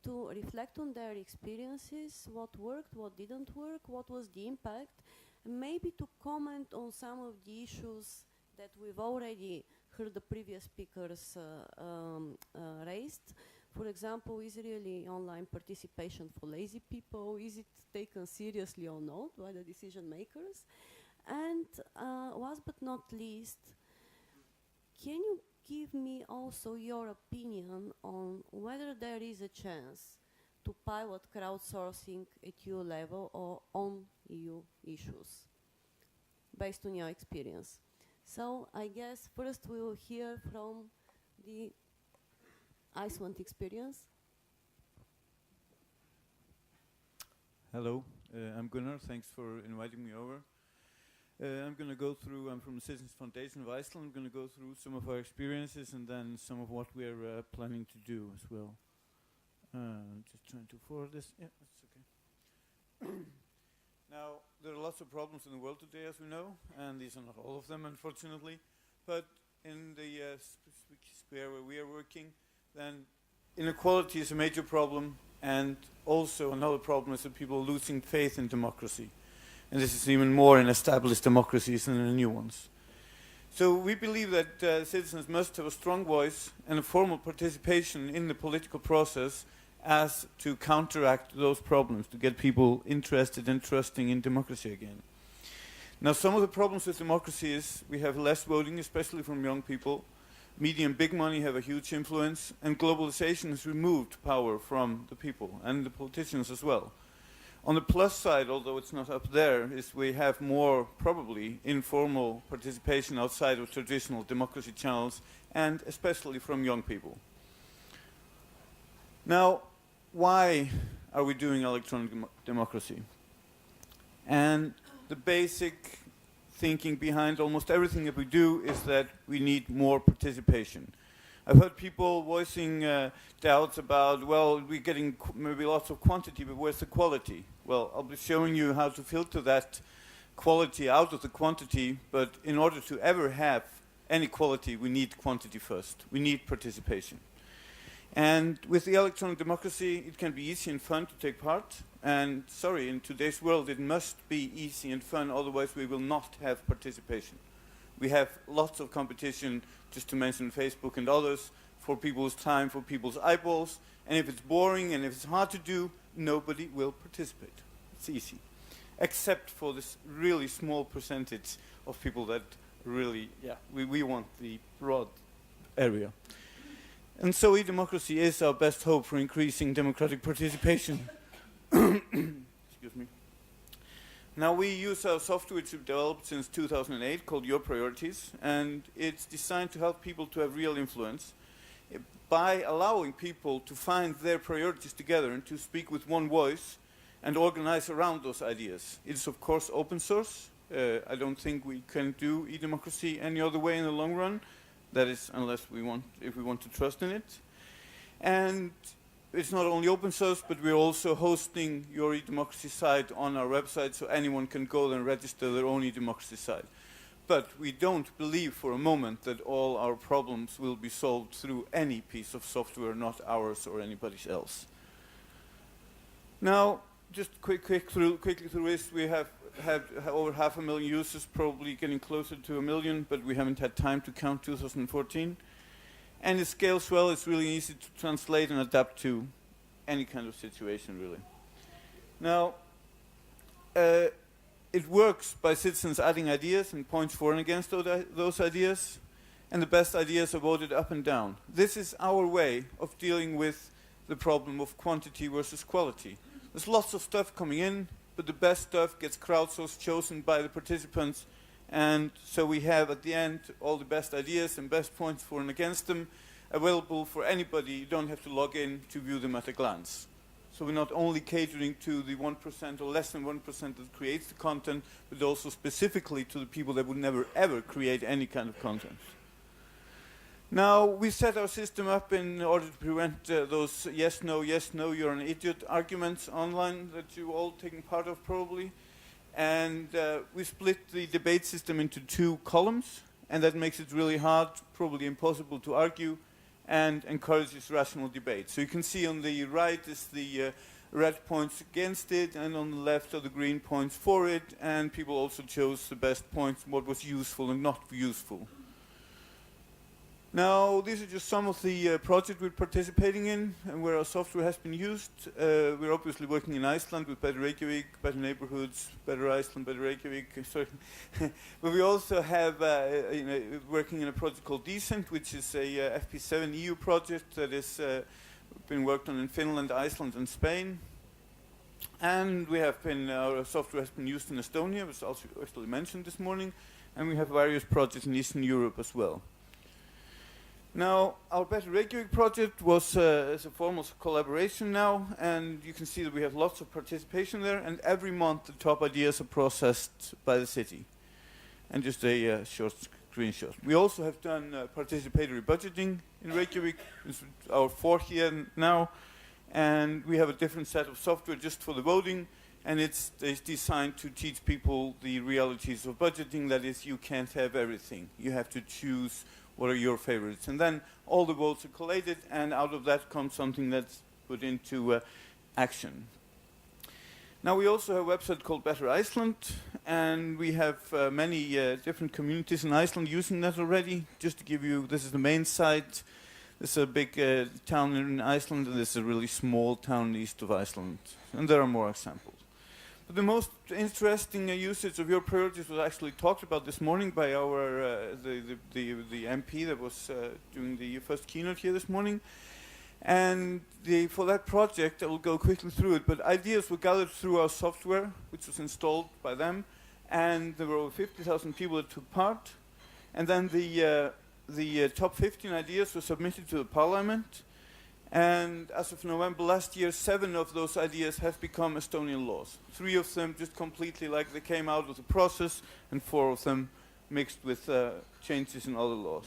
to reflect on their experiences, what worked, what didn't work, what was the impact, and maybe to comment on some of the issues that we've already heard the previous speakers raised. For example, is really online participation for lazy people? Is it taken seriously or not by the decision makers? And last but not least, can you give me also your opinion on whether there is a chance to pilot crowdsourcing at EU level or on EU issues, based on your experience? So I guess first we will hear from the Iceland experience. Hello, I'm Gunnar. Thanks for inviting me over. I'm going to go through, I'm from the Citizens Foundation of Iceland. I'm going to go through some of our experiences and then some of what we're planning to do as well. Just trying to forward this. Yeah, that's okay. Now, there are lots of problems in the world today, as we know, and these are not all of them, unfortunately. But in the sphere where we are working, then inequality is a major problem, and also another problem is that people are losing faith in democracy. And this is even more in established democracies than in the new ones. So we believe that citizens must have a strong voice and a formal participation in the political process as to counteract those problems, to get people interested and trusting in democracy again. Now, some of the problems with democracy is we have less voting, especially from young people. Media and big money have a huge influence, and globalization has removed power from the people and the politicians as well. On the plus side, although it's not up there, is we have more, probably, informal participation outside of traditional democracy channels, and especially from young people. Now, why are we doing electronic democracy? And the basic thinking behind almost everything that we do is that we need more participation. I've heard people voicing doubts about, well, we're getting maybe lots of quantity, but where's the quality? Well, I'll be showing you how to filter that quality out of the quantity, but in order to ever have any quality, we need quantity first. We need participation. And with the electronic democracy, it can be easy and fun to take part. And sorry, in today's world, it must be easy and fun, otherwise we will not have participation. We have lots of competition, just to mention Facebook and others, for people's time, for people's eyeballs. And if it's boring and if it's hard to do, nobody will participate. It's easy. Except for this really small percentage of people that really, we want the broad area. And so e-democracy is our best hope for increasing democratic participation. Excuse me. Now, we use our software which we've developed since 2008 called Your Priorities, and it's designed to help people to have real influence by allowing people to find their priorities together and to speak with one voice and organize around those ideas. It's, of course, open source. I don't think we can do e-democracy any other way in the long run. That is, unless we want, if we want to trust in it. And it's not only open source, but we're also hosting your e-democracy site on our website, so anyone can go there and register their own e-democracy site. But we don't believe for a moment that all our problems will be solved through any piece of software, not ours or anybody else. Now, just quickly through this, we have had over 500,000 users, probably getting closer to 1 million, but we haven't had time to count 2014. And it scales well. It's really easy to translate and adapt to any kind of situation, really. Now, it works by citizens adding ideas and points for and against those ideas, and the best ideas are voted up and down. This is our way of dealing with the problem of quantity versus quality. There's lots of stuff coming in, but the best stuff gets crowdsourced, chosen by the participants, and so we have at the end all the best ideas and best points for and against them available for anybody. You don't have to log in to view them at a glance. So we're not only catering to the 1% or less than 1% that creates the content, but also specifically to the people that would never ever create any kind of content. Now, we set our system up in order to prevent those yes, no, you're an idiot arguments online that you all taken part of probably. And we split the debate system into 2 columns, and that makes it really hard, probably impossible to argue, and encourages rational debate. So you can see on the right is the red points against it, and on the left are the green points for it, and people also chose the best points, what was useful and not useful. Now, these are just some of the projects we're participating in and where our software has been used. We're obviously working in Iceland with Better Reykjavik, Better Neighborhoods, Better Iceland, Better Reykjavik, sorry. But we also have working in a project called Decent, which is a FP7 EU project that is been worked on in Finland, Iceland, and Spain. And we have been, our software has been used in Estonia, which was also actually mentioned this morning, and we have various projects in Eastern Europe as well. Now, our Better Reykjavik project was is a formal collaboration now, and you can see that we have lots of participation there, and every month the top ideas are processed by the city. And just a short screenshot. We also have done participatory budgeting in Reykjavik. It's our 4th year now, and we have a different set of software just for the voting, and it's designed to teach people the realities of budgeting. That is, you can't have everything. You have to choose what are your favorites. And then all the votes are collated, and out of that comes something that's put into action. Now, we also have a website called Better Iceland, and we have many different communities in Iceland using that already. Just to give you, this is the main site. This is a big town in Iceland, and this is a really small town east of Iceland. And there are more examples. But the most interesting usage of your priorities was actually talked about this morning by our the MP that was doing the first keynote here this morning. And for that project, I will go quickly through it, but ideas were gathered through our software, which was installed by them, and there were over 50,000 people that took part. And then the top 15 ideas were submitted to the parliament, and as of November last year, 7 of those ideas have become Estonian laws. 3 of them just completely like they came out of the process, and 4 of them mixed with changes in other laws.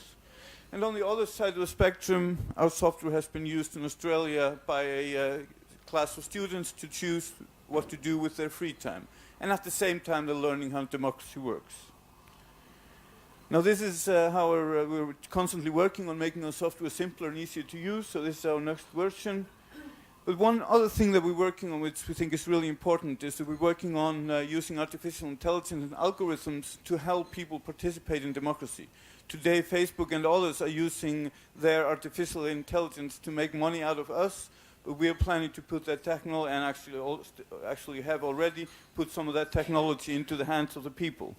And on the other side of the spectrum, our software has been used in Australia by a class of students to choose what to do with their free time. And at the same time, they're learning how democracy works. Now, this is how we're constantly working on making our software simpler and easier to use, so this is our next version. But one other thing that we're working on, which we think is really important, is that we're working on using artificial intelligence and algorithms to help people participate in democracy. Today, Facebook and others are using their artificial intelligence to make money out of us, but we are planning to put that technology, and actually have already put some of that technology into the hands of the people.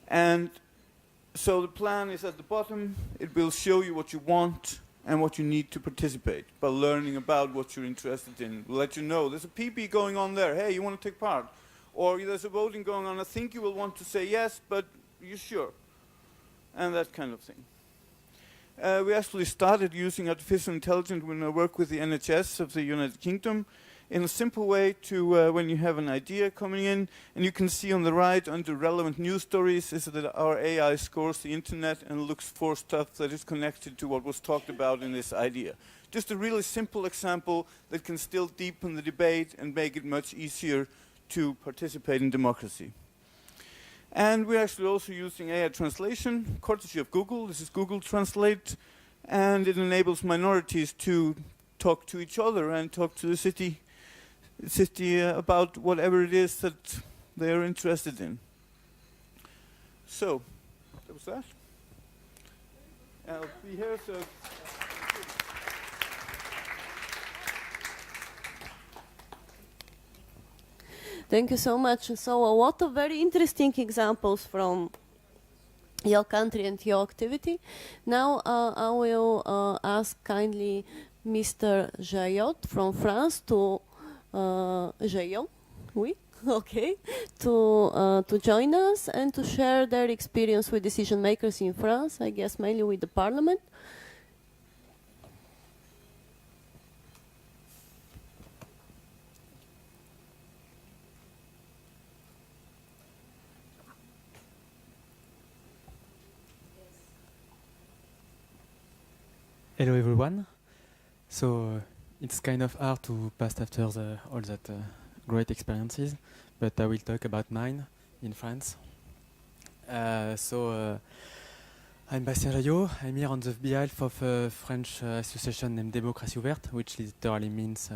And so the plan is at the bottom. It will show you what you want and what you need to participate by learning about what you're interested in. We'll let you know there's a PB going on there. Hey, you want to take part? Or there's a voting going on. I think you will want to say yes, but are you sure? And that kind of thing. We actually started using artificial intelligence when I work with the NHS of the United Kingdom in a simple way to when you have an idea coming in, and you can see on the right under relevant news stories is that our AI scores the internet and looks for stuff that is connected to what was talked about in this idea. Just a really simple example that can still deepen the debate and make it much easier to participate in democracy. And we're actually also using AI translation, courtesy of Google. This is Google Translate, and it enables minorities to talk to each other and talk to the city about whatever it is that they are interested in. So, that was that. I'll be here, so... Thank you so much. So a lot of very interesting examples from your country and your activity. Now I will ask kindly Mr. Jaillot from France to Jaillot, oui, okay, to join us and to share their experience with decision makers in France. I guess mainly with the Parliament. Hello everyone. So it's kind of hard to pass after all that great experiences, but I will talk about mine in France. I'm Bastien Jaillot. I'm here on the behalf of a French association named Democratie Ouverte, which literally means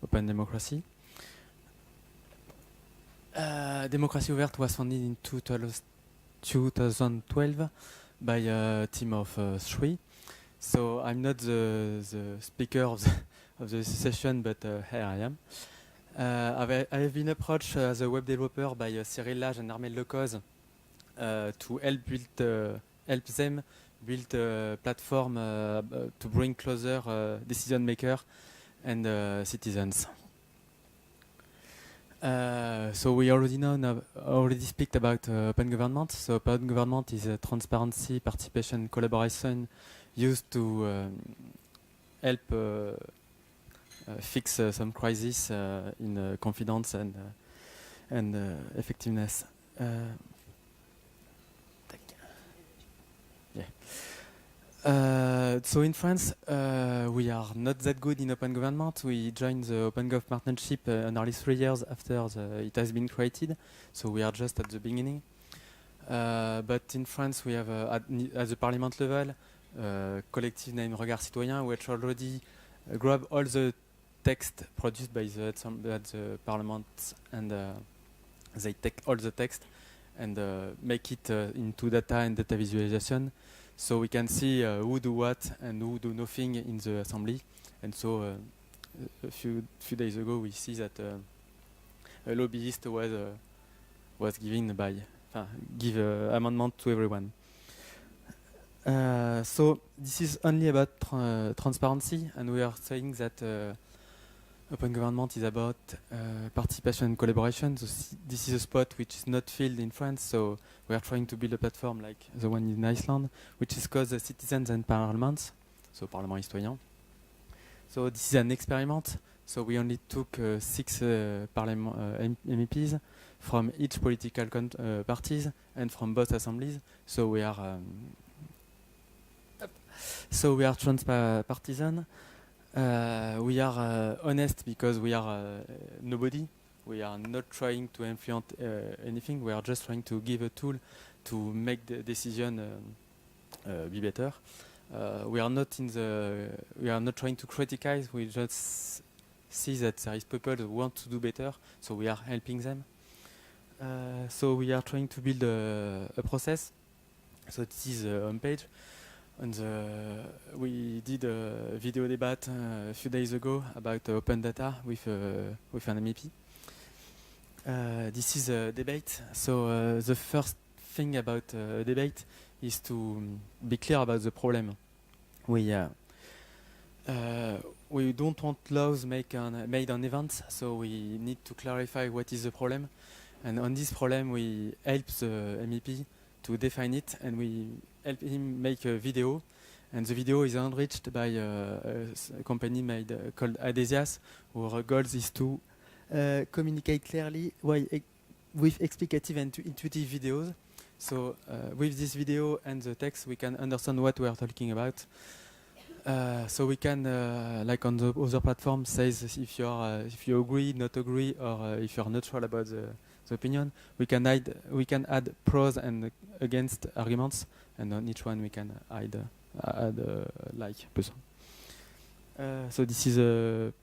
open democracy. Democratie Ouverte was founded in 2012 by a team of 3. So I'm not the speaker of the session, but here I am. I've been approached as a web developer by Cyril Lage and Armel Lecoz to help them build a platform to bring closer decision maker and citizens. So we already speak about open government. So open government is a transparency, participation, collaboration used to help fix some crisis in confidence and effectiveness. So in France, we are not that good in open government. We joined the Open Gov partnership nearly 3 years after it has been created. So we are just at the beginning. But in France, we have at the parliament level collective named Regard Citoyen, which already grab all the text produced by the parliament, and they take all the text and make it into data and data visualization, so we can see who do what and who do nothing in the assembly. And so a few days ago, we see that a lobbyist was give amendment to everyone. So this is only about transparency, and we are saying that open government is about participation and collaboration. So this is a spot which is not filled in France, so we are trying to build a platform like the one in Iceland, which is called the Citizens and Parliaments, so Parlement Citoyen. So this is an experiment, so we only took 6 MEPs from each political parties and from both assemblies, so we are transpartisan. We are honest because we are nobody. We are not trying to influence anything. We are just trying to give a tool to make the decision be better. We are not trying to criticize. We just see that there is people who want to do better, so we are helping them. So we are trying to build a process. So this is the homepage. And we did a video debate a few days ago about open data with an MEP. This is a debate. So the first thing about a debate is to be clear about the problem. We don't want laws made on events, so we need to clarify what is the problem. And on this problem, we help the MEP to define it, and we help him make a video. And the video is enriched by a company called Adesias, whose goal is to communicate clearly with explicative and intuitive videos. So with this video and the text, we can understand what we are talking about. So we can, like on the other platform, says if you agree, not agree, or if you are neutral about the opinion. We can add pros and against arguments, and on each one we can add like person. So this is a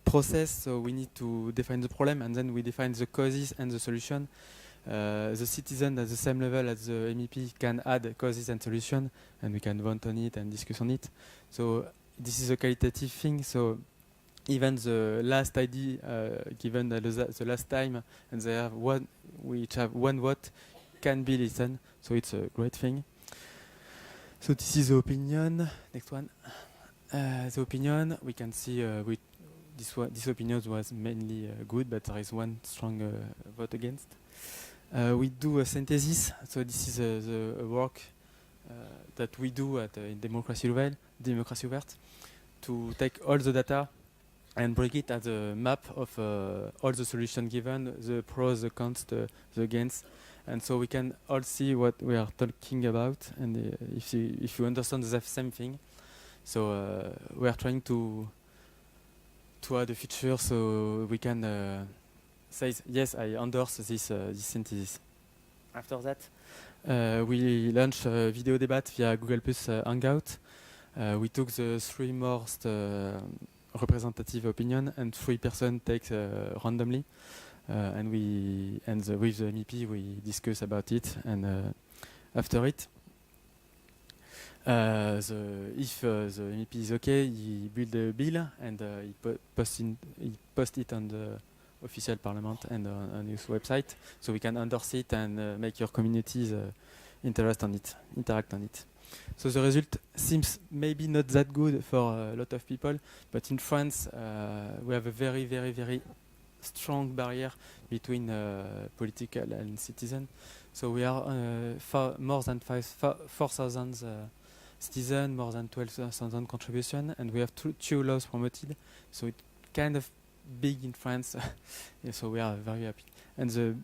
process. So we need to define the problem, and then we define the causes and the solution. The citizen at the same level as the MEP can add causes and solution, and we can vote on it and discuss on it. So this is a qualitative thing. So even the last ID given the last time, and they have which have one vote, can be listened. So it's a great thing. So this is the opinion. Next one. The opinion, we can see this opinion was mainly good, but there is one strong vote against. We do a synthesis. So this is the work that we do at Democratie Ouverte, to take all the data and bring it as a map of all the solutions given, the pros, the cons, the against, and so we can all see what we are talking about. And if you understand the same thing, So we are trying to add a feature so we can say, yes, I endorse this synthesis. After that, we launched a video debate via Google Plus Hangout. We took the 3 most representative opinion and 3 person takes randomly. And with the MEP we discuss about it, and after it, if the MEP is okay, he build a bill and he post it on the official parliament and on his website, so we can endorse it and make your communities interact on it. So the result seems maybe not that good for a lot of people, but in France we have a very, very, very strong barrier between political and citizen. So we are more than 4,000 citizens, more than 12,000 contribution, and we have 2 laws promoted. So it's kind of big in France. Yeah, so we are very happy. And the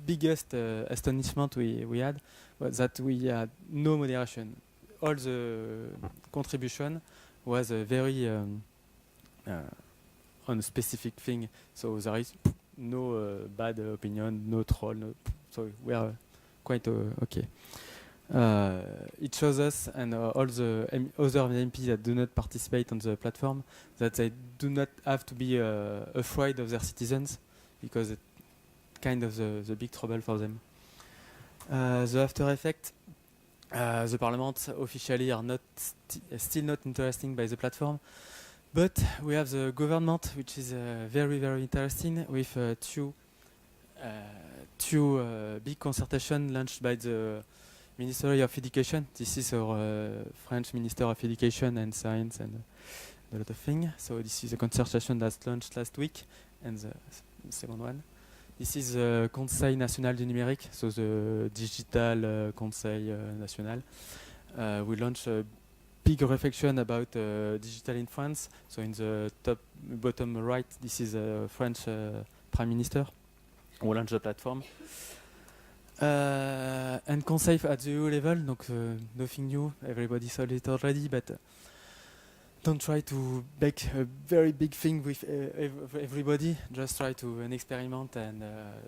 biggest astonishment we had was that we had no moderation. All the contribution was very on a specific thing. So there is no bad opinion, no troll. So we are quite okay. It shows us and all the other MPs that do not participate on the platform that they do not have to be afraid of their citizens, because it's kind of the big trouble for them. The after effect, the parliament officially are not still not interesting by the platform, but we have the government, which is very, very interesting, with two big consultation launched by the Ministry of Education. This is our French Minister of Education and Science and a lot of things. So this is a consultation that launched last week, and the second one. This is the Conseil National du Numérique, so the Digital Conseil National. We launched a big reflection about digital in France. So in the bottom right, this is a French Prime Minister who launched the platform. And Conseil at the EU level, donc nothing new, everybody saw it already, but don't try to make a very big thing with everybody. Just try to an experiment and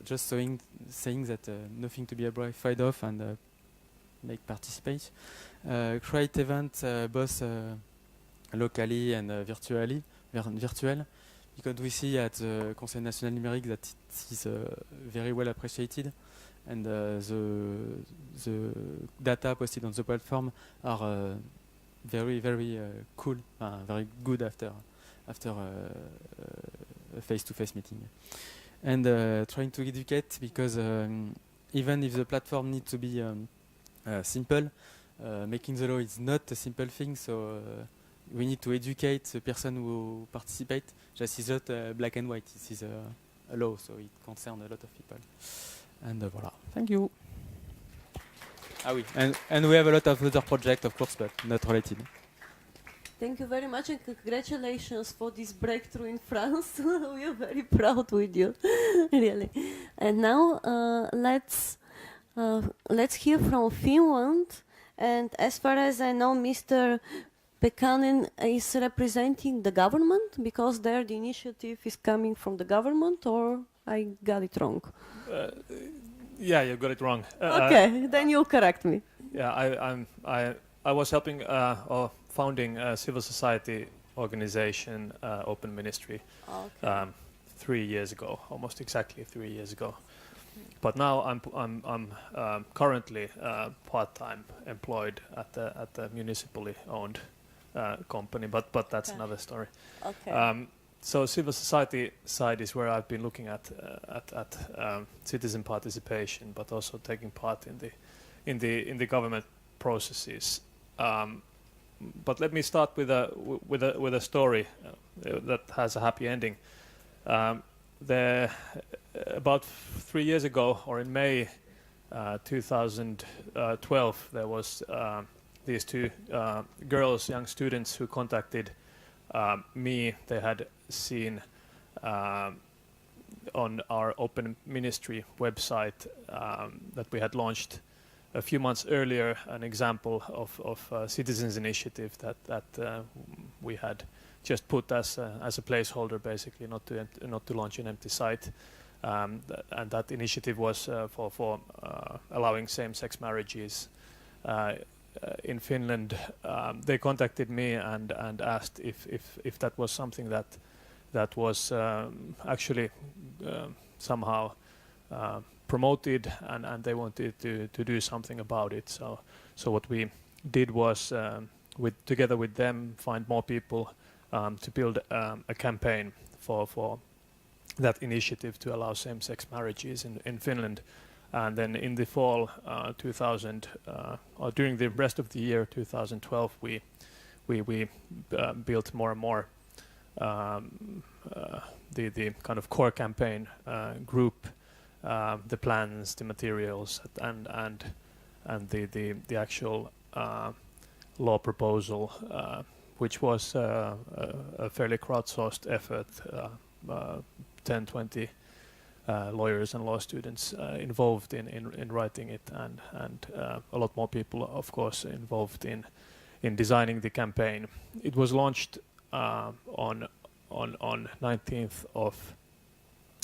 just saying that nothing to be afraid of, and make participate. Create events both locally and virtual, because we see at the Conseil National Numérique that it is very well appreciated, and the data posted on the platform are very, very cool, very good after a face-to-face meeting. And trying to educate, because even if the platform needs to be simple, making the law is not a simple thing, so we need to educate the person who participate. Just is not black and white, this is a law, so it concerns a lot of people. And voilà. Thank you. Ah oui, and we have a lot of other projects, of course, but not related. Thank you very much, and congratulations for this breakthrough in France. We are very proud with you, really. And now let's hear from Finland. And as far as I know, Mr. Pekkanen is representing the government, because there the initiative is coming from the government, or I got it wrong? Yeah, you got it wrong. Okay, then you'll correct me. Yeah, I was helping or founding a civil society organization, Open Ministry, 3 years ago, almost exactly 3 years ago. But now I'm currently part-time employed at the municipally owned company, but that's another story. Okay. So civil society side is where I've been looking at citizen participation, but also taking part in the government processes. But let me start with a story that has a happy ending. About 3 years ago, or in May 2012, there was these 2 girls, young students, who contacted me. They had seen on our Open Ministry website that we had launched a few months earlier an example of citizens' initiative that we had just put as a placeholder, basically, not to launch an empty site. And that initiative was for allowing same-sex marriages in Finland. They contacted me and asked if that was something that was actually somehow promoted, and they wanted to do something about it. So what we did was, together with them, find more people to build a campaign for that initiative to allow same-sex marriages in Finland. And then in the fall 2000, or during the rest of the year 2012, we built more and more the kind of core campaign group, the plans, the materials, and the actual law proposal, which was a fairly crowdsourced effort. 10, 20 lawyers and law students involved in writing it, and a lot more people, of course, involved in designing the campaign. It was launched on 19th of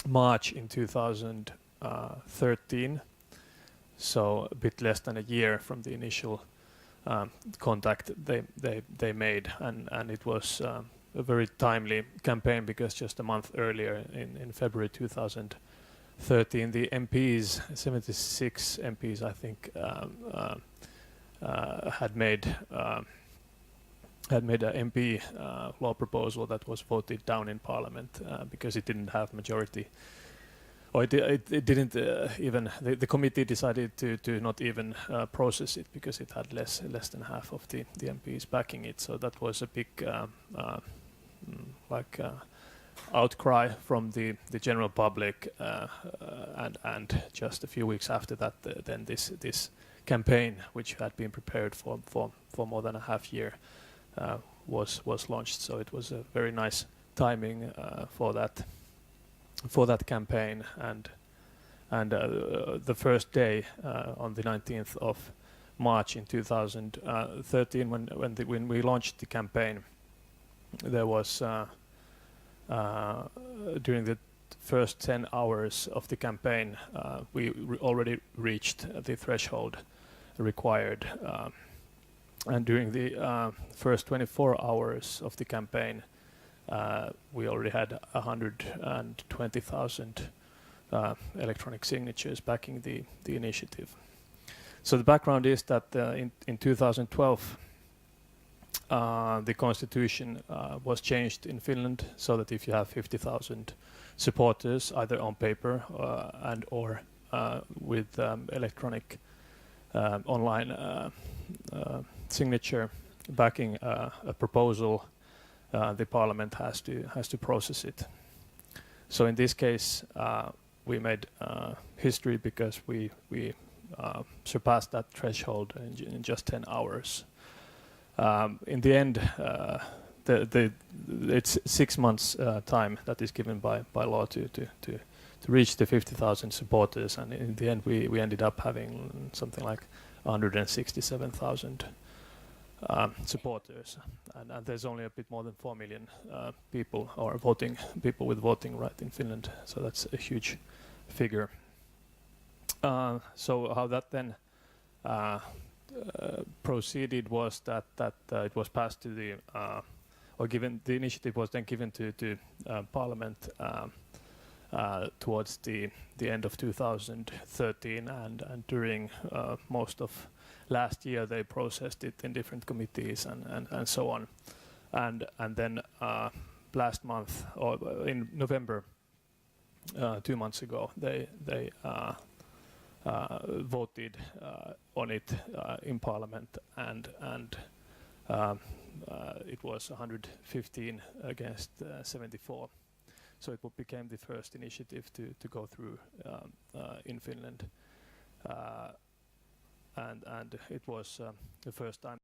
March in 2013, so a bit less than a year from the initial contact they made, and it was a very timely campaign, because just a month earlier, in February 2013, the MPs, 76 MPs, I think, had made an MP law proposal that was voted down in Parliament because it didn't have majority, or it didn't even. The committee decided to not even process it because it had less than half of the MPs backing it. So that was a big outcry from the general public, and just a few weeks after that, then this campaign, which had been prepared for more than a half year, was launched. So it was a very nice timing for that campaign, and the first day on the 19th of March in 2013, when we launched the campaign, there was during the first 10 hours of the campaign, we already reached the threshold required, and during the first 24 hours of the campaign, we already had 120,000 electronic signatures backing the initiative. So the background is that in 2012, the constitution was changed in Finland, so that if you have 50,000 supporters, either on paper and or with electronic online signature backing a proposal, the parliament has to process it. So in this case, we made history because we surpassed that threshold in just 10 hours. In the end, it's 6 months time that is given by law to reach the 50,000 supporters, and in the end we ended up having something like 167,000 supporters, and there's only a bit more than 4 million people with voting right in Finland, so that's a huge figure. So how that then proceeded was that it was passed to the the initiative was then given to Parliament towards the end of 2013, and during most of last year they processed it in different committees and so on, and then last month, or in November 2 months ago, they voted on it in Parliament, and it was 115 against 74. So it became the first initiative to go through in Finland, and it was the first time